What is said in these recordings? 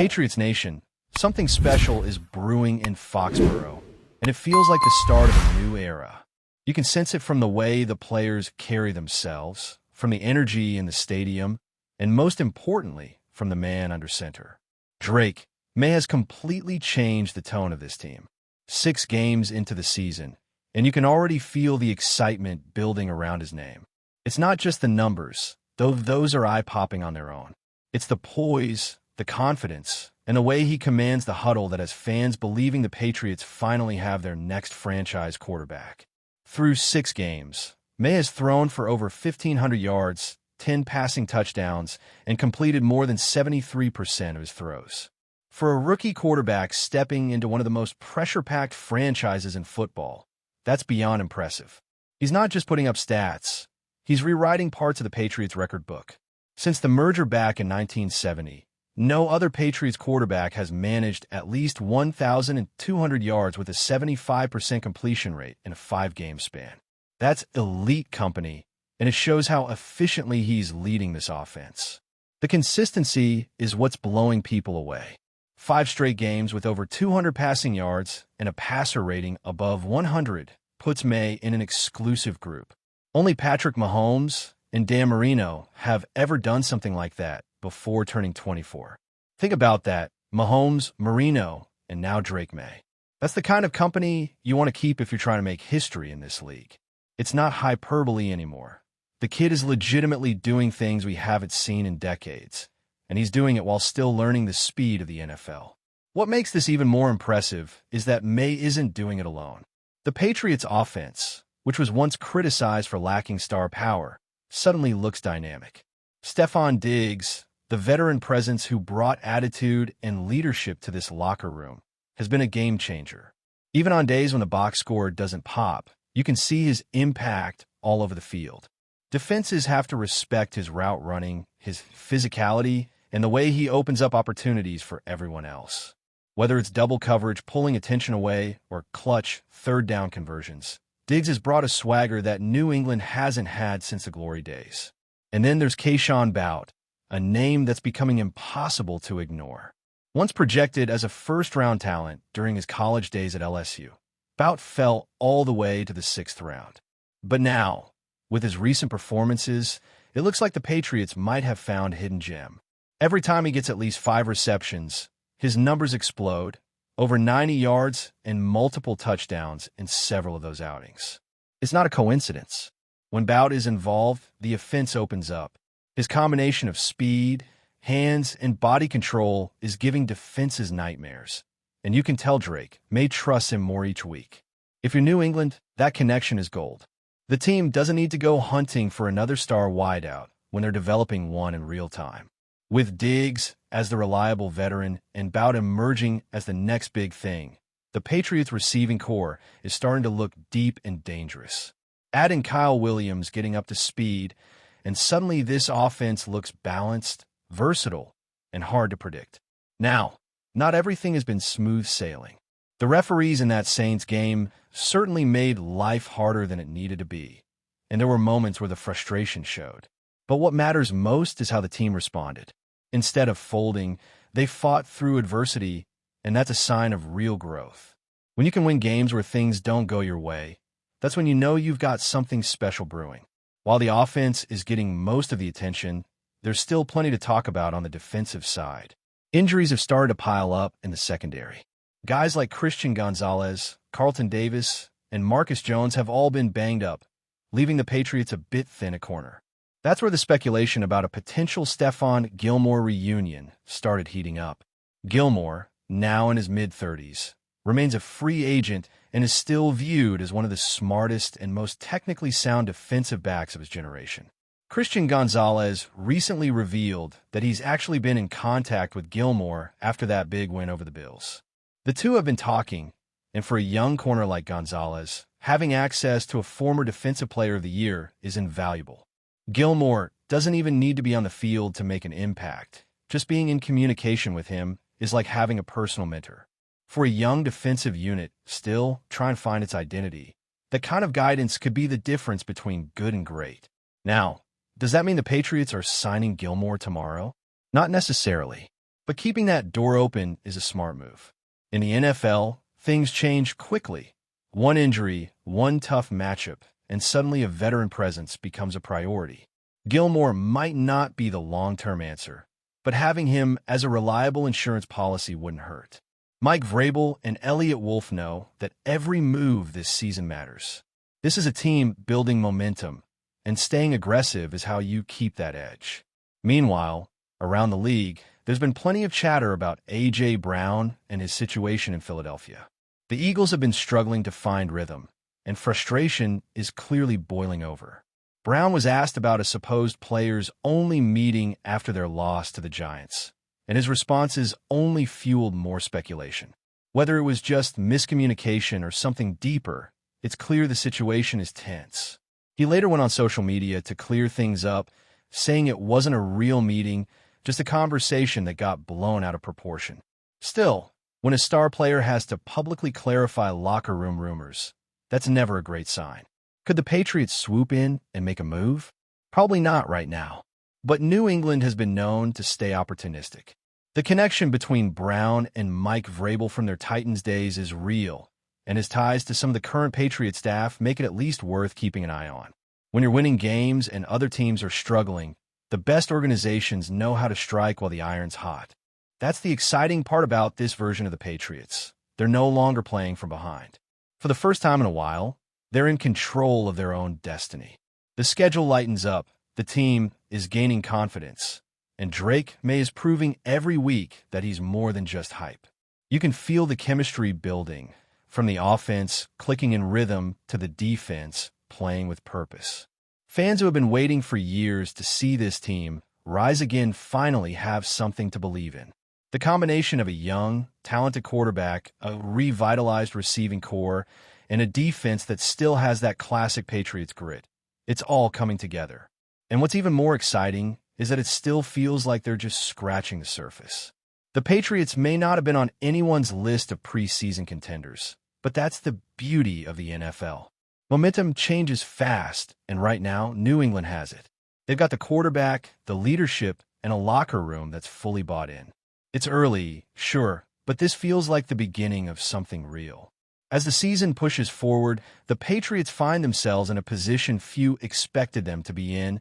Patriots Nation, something special is brewing in Foxborough, and it feels like the start of a new era. You can sense it from the way the players carry themselves, from the energy in the stadium, and most importantly, from the man under center. Drake May has completely changed the tone of this team. 6 games into the season, and you can already feel the excitement building around his name. It's not just the numbers, though those are eye-popping on their own. It's the poise, the confidence, and the way he commands the huddle that has fans believing the Patriots finally have their next franchise quarterback. Through 6 games, May has thrown for over 1,500 yards, 10 passing touchdowns, and completed more than 73% of his throws. For a rookie quarterback stepping into one of the most pressure-packed franchises in football, that's beyond impressive. He's not just putting up stats, he's rewriting parts of the Patriots record book. Since the merger back in 1970, no other Patriots quarterback has managed at least 1,200 yards with a 75% completion rate in a 5-game span. That's elite company, and it shows how efficiently he's leading this offense. The consistency is what's blowing people away. 5 straight games with over 200 passing yards and a passer rating above 100 puts May in an exclusive group. Only Patrick Mahomes and Dan Marino have ever done something like that before turning 24. Think about that. Mahomes, Marino, and now Drake May. That's the kind of company you want to keep if you're trying to make history in this league. It's not hyperbole anymore. The kid is legitimately doing things we haven't seen in decades, and he's doing it while still learning the speed of the NFL. What makes this even more impressive is that May isn't doing it alone. The Patriots' offense, which was once criticized for lacking star power, suddenly looks dynamic. Stefon Diggs, the veteran presence who brought attitude and leadership to this locker room, has been a game changer. Even on days when the box score doesn't pop, you can see his impact all over the field. Defenses have to respect his route running, his physicality, and the way he opens up opportunities for everyone else. Whether it's double coverage, pulling attention away, or clutch third-down conversions, Diggs has brought a swagger that New England hasn't had since the glory days. And then there's Kayshon Boutte, a name that's becoming impossible to ignore. Once projected as a first-round talent during his college days at LSU, Boutte fell all the way to the 6th round. But now, with his recent performances, it looks like the Patriots might have found a hidden gem. Every time he gets at least 5 receptions, his numbers explode, over 90 yards and multiple touchdowns in several of those outings. It's not a coincidence. When Boutte is involved, the offense opens up. His combination of speed, hands, and body control is giving defenses nightmares. And you can tell Drake May trusts him more each week. If you're New England, that connection is gold. The team doesn't need to go hunting for another star wideout when they're developing one in real time. With Diggs as the reliable veteran and Boutte emerging as the next big thing, the Patriots' receiving core is starting to look deep and dangerous. Add in Kyle Williams getting up to speed, and suddenly this offense looks balanced, versatile, and hard to predict. Now, not everything has been smooth sailing. The referees in that Saints game certainly made life harder than it needed to be, and there were moments where the frustration showed. But what matters most is how the team responded. Instead of folding, they fought through adversity, and that's a sign of real growth. When you can win games where things don't go your way, that's when you know you've got something special brewing. While the offense is getting most of the attention, there's still plenty to talk about on the defensive side. Injuries have started to pile up in the secondary. Guys like Christian Gonzalez, Carlton Davis, and Marcus Jones have all been banged up, leaving the Patriots a bit thin at corner. That's where the speculation about a potential Stephon Gilmore reunion started heating up. Gilmore, now in his mid-30s, remains a free agent and is still viewed as one of the smartest and most technically sound defensive backs of his generation. Christian Gonzalez recently revealed that he's actually been in contact with Gilmore after that big win over the Bills. The two have been talking, and for a young corner like Gonzalez, having access to a former Defensive Player of the Year is invaluable. Gilmore doesn't even need to be on the field to make an impact. Just being in communication with him is like having a personal mentor. For a young defensive unit still trying to find its identity, that kind of guidance could be the difference between good and great. Now, does that mean the Patriots are signing Gilmore tomorrow? Not necessarily. But keeping that door open is a smart move. In the NFL, things change quickly. One injury, one tough matchup, and suddenly a veteran presence becomes a priority. Gilmore might not be the long-term answer, but having him as a reliable insurance policy wouldn't hurt. Mike Vrabel and Elliott Wolf know that every move this season matters. This is a team building momentum, and staying aggressive is how you keep that edge. Meanwhile, around the league, there's been plenty of chatter about A.J. Brown and his situation in Philadelphia. The Eagles have been struggling to find rhythm, and frustration is clearly boiling over. Brown was asked about a supposed players only meeting after their loss to the Giants, and his responses only fueled more speculation. Whether it was just miscommunication or something deeper, it's clear the situation is tense. He later went on social media to clear things up, saying it wasn't a real meeting, just a conversation that got blown out of proportion. Still, when a star player has to publicly clarify locker room rumors, that's never a great sign. Could the Patriots swoop in and make a move? Probably not right now. But New England has been known to stay opportunistic. The connection between Brown and Mike Vrabel from their Titans days is real, and his ties to some of the current Patriot staff make it at least worth keeping an eye on. When you're winning games and other teams are struggling, the best organizations know how to strike while the iron's hot. That's the exciting part about this version of the Patriots. They're no longer playing from behind. For the first time in a while, they're in control of their own destiny. The schedule lightens up, the team is gaining confidence, and Drake May is proving every week that he's more than just hype. You can feel the chemistry building, from the offense clicking in rhythm to the defense playing with purpose. Fans who have been waiting for years to see this team rise again finally have something to believe in. The combination of a young, talented quarterback, a revitalized receiving core, and a defense that still has that classic Patriots grit. It's all coming together. And what's even more exciting is that it still feels like they're just scratching the surface. The Patriots may not have been on anyone's list of preseason contenders, but that's the beauty of the NFL. Momentum changes fast, and right now, New England has it. They've got the quarterback, the leadership, and a locker room that's fully bought in. It's early, sure, but this feels like the beginning of something real. As the season pushes forward, the Patriots find themselves in a position few expected them to be in,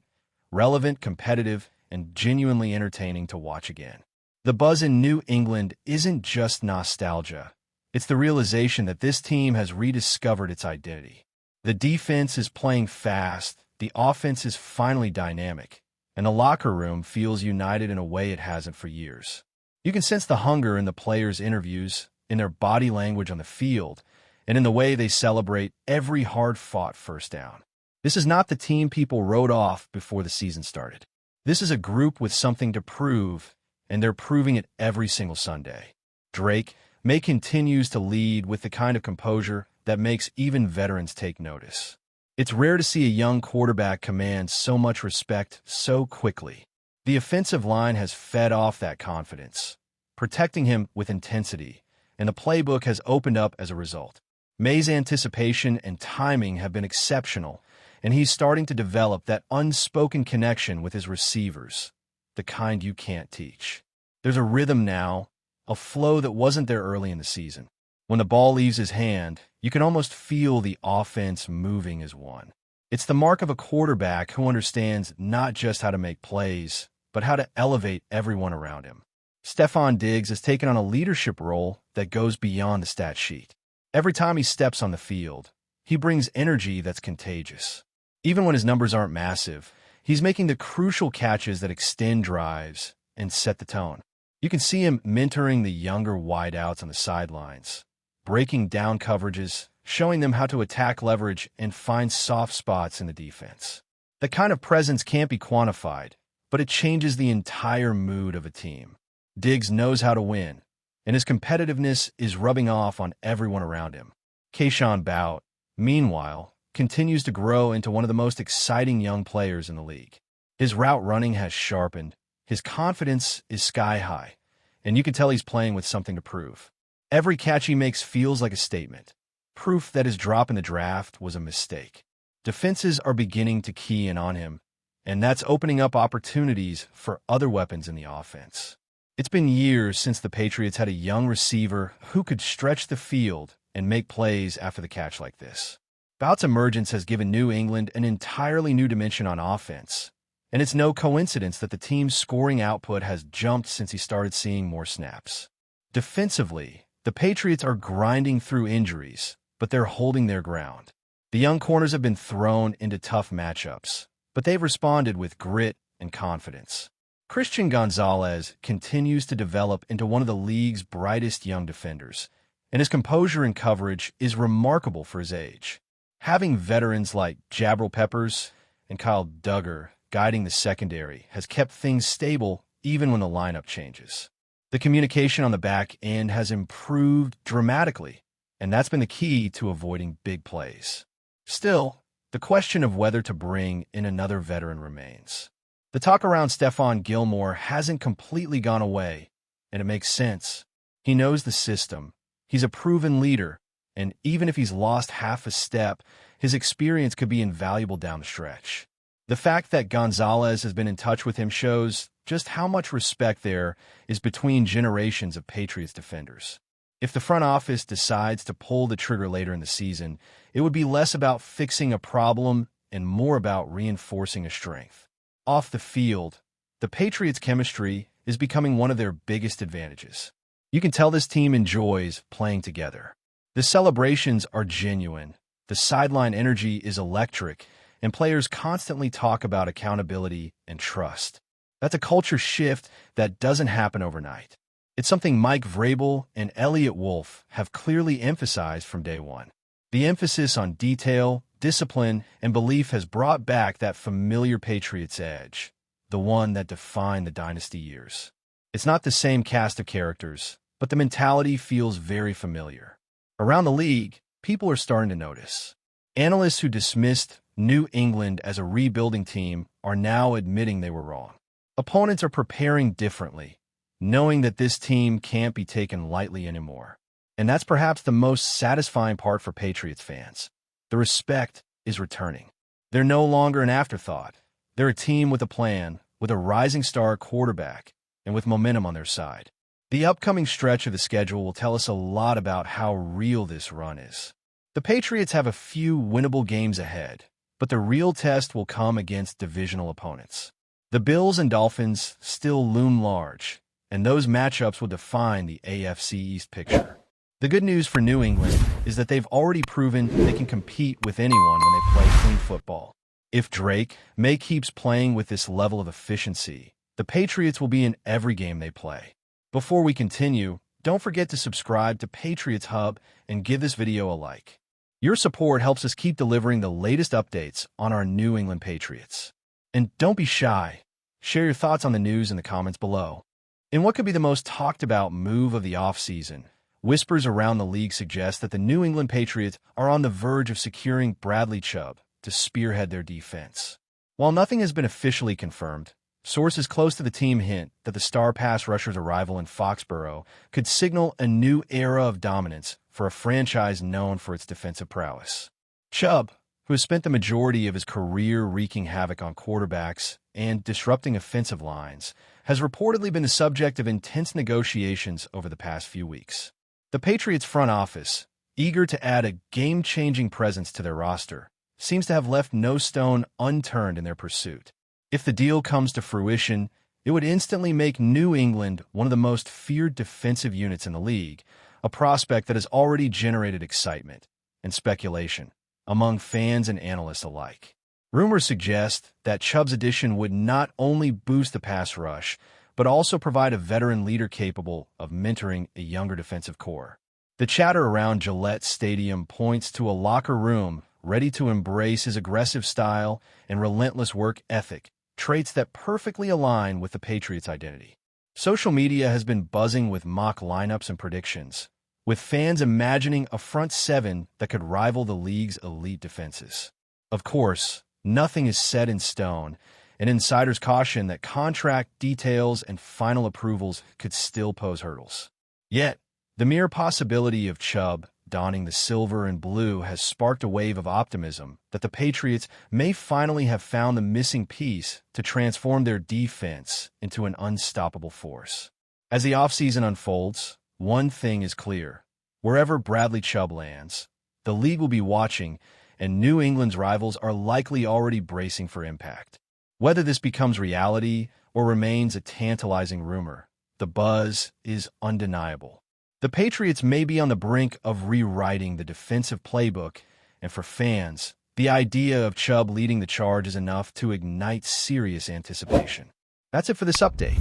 relevant, competitive, and genuinely entertaining to watch again. The buzz in New England isn't just nostalgia. It's the realization that this team has rediscovered its identity. The defense is playing fast, the offense is finally dynamic, and the locker room feels united in a way it hasn't for years. You can sense the hunger in the players' interviews, in their body language on the field, and in the way they celebrate every hard-fought first down. This is not the team people wrote off before the season started. This is a group with something to prove, and they're proving it every single Sunday. Drake May continues to lead with the kind of composure that makes even veterans take notice. It's rare to see a young quarterback command so much respect so quickly. The offensive line has fed off that confidence, protecting him with intensity, and the playbook has opened up as a result. May's anticipation and timing have been exceptional, and he's starting to develop that unspoken connection with his receivers, the kind you can't teach. There's a rhythm now, a flow that wasn't there early in the season. When the ball leaves his hand, you can almost feel the offense moving as one. It's the mark of a quarterback who understands not just how to make plays, but how to elevate everyone around him. Stephon Diggs has taken on a leadership role that goes beyond the stat sheet. Every time he steps on the field, he brings energy that's contagious. Even when his numbers aren't massive, he's making the crucial catches that extend drives and set the tone. You can see him mentoring the younger wideouts on the sidelines, breaking down coverages, showing them how to attack leverage and find soft spots in the defense. That kind of presence can't be quantified, but it changes the entire mood of a team. Diggs knows how to win, and his competitiveness is rubbing off on everyone around him. Kayshon Boutte, meanwhile, continues to grow into one of the most exciting young players in the league. His route running has sharpened, his confidence is sky high, and you can tell he's playing with something to prove. Every catch he makes feels like a statement, proof that his drop in the draft was a mistake. Defenses are beginning to key in on him, and that's opening up opportunities for other weapons in the offense. It's been years since the Patriots had a young receiver who could stretch the field and make plays after the catch like this. Bout's emergence has given New England an entirely new dimension on offense, and it's no coincidence that the team's scoring output has jumped since he started seeing more snaps. Defensively, the Patriots are grinding through injuries, but they're holding their ground. The young corners have been thrown into tough matchups, but they've responded with grit and confidence. Christian Gonzalez continues to develop into one of the league's brightest young defenders, and his composure and coverage is remarkable for his age. Having veterans like Jabril Peppers and Kyle Duggar guiding the secondary has kept things stable even when the lineup changes. The communication on the back end has improved dramatically, and that's been the key to avoiding big plays. Still, the question of whether to bring in another veteran remains. The talk around Stephon Gilmore hasn't completely gone away, and it makes sense. He knows the system. He's a proven leader, and even if he's lost half a step, his experience could be invaluable down the stretch. The fact that Gonzalez has been in touch with him shows just how much respect there is between generations of Patriots defenders. If the front office decides to pull the trigger later in the season, it would be less about fixing a problem and more about reinforcing a strength. Off the field, the Patriots' chemistry is becoming one of their biggest advantages. You can tell this team enjoys playing together. The celebrations are genuine, the sideline energy is electric, and players constantly talk about accountability and trust. That's a culture shift that doesn't happen overnight. It's something Mike Vrabel and Elliott Wolf have clearly emphasized from day one. The emphasis on detail, discipline, and belief has brought back that familiar Patriots edge, the one that defined the dynasty years. It's not the same cast of characters, but the mentality feels very familiar. Around the league, people are starting to notice. Analysts who dismissed New England as a rebuilding team are now admitting they were wrong. Opponents are preparing differently, knowing that this team can't be taken lightly anymore. And that's perhaps the most satisfying part for Patriots fans. The respect is returning. They're no longer an afterthought. They're a team with a plan, with a rising star quarterback, and with momentum on their side. The upcoming stretch of the schedule will tell us a lot about how real this run is. The Patriots have a few winnable games ahead, but the real test will come against divisional opponents. The Bills and Dolphins still loom large, and those matchups will define the AFC East picture. The good news for New England is that they've already proven they can compete with anyone when they play clean football. If Drake May keeps playing with this level of efficiency, the Patriots will be in every game they play. Before we continue, don't forget to subscribe to Patriots Hub and give this video a like. Your support helps us keep delivering the latest updates on our New England Patriots. And don't be shy. Share your thoughts on the news in the comments below. In what could be the most talked about move of the offseason, whispers around the league suggest that the New England Patriots are on the verge of securing Bradley Chubb to spearhead their defense. While nothing has been officially confirmed, sources close to the team hint that the star pass rusher's arrival in Foxborough could signal a new era of dominance for a franchise known for its defensive prowess. Chubb, who has spent the majority of his career wreaking havoc on quarterbacks and disrupting offensive lines, has reportedly been the subject of intense negotiations over the past few weeks. The Patriots front office, eager to add a game-changing presence to their roster, seems to have left no stone unturned in their pursuit. If the deal comes to fruition, it would instantly make New England one of the most feared defensive units in the league, a prospect that has already generated excitement and speculation among fans and analysts alike. Rumors suggest that Chubb's addition would not only boost the pass rush, but also provide a veteran leader capable of mentoring a younger defensive core. The chatter around Gillette Stadium points to a locker room ready to embrace his aggressive style and relentless work ethic, traits that perfectly align with the Patriots' identity. Social media has been buzzing with mock lineups and predictions, with fans imagining a front seven that could rival the league's elite defenses. Of course, nothing is set in stone, and insiders caution that contract details and final approvals could still pose hurdles. Yet, the mere possibility of Chubb donning the silver and blue has sparked a wave of optimism that the Patriots may finally have found the missing piece to transform their defense into an unstoppable force. As the offseason unfolds, one thing is clear. Wherever Bradley Chubb lands, the league will be watching, and New England's rivals are likely already bracing for impact. Whether this becomes reality or remains a tantalizing rumor, the buzz is undeniable. The Patriots may be on the brink of rewriting the defensive playbook, and for fans, the idea of Chubb leading the charge is enough to ignite serious anticipation. That's it for this update.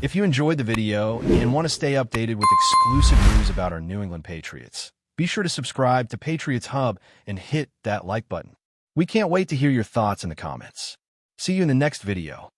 If you enjoyed the video and want to stay updated with exclusive news about our New England Patriots, be sure to subscribe to Patriots Hub and hit that like button. We can't wait to hear your thoughts in the comments. See you in the next video.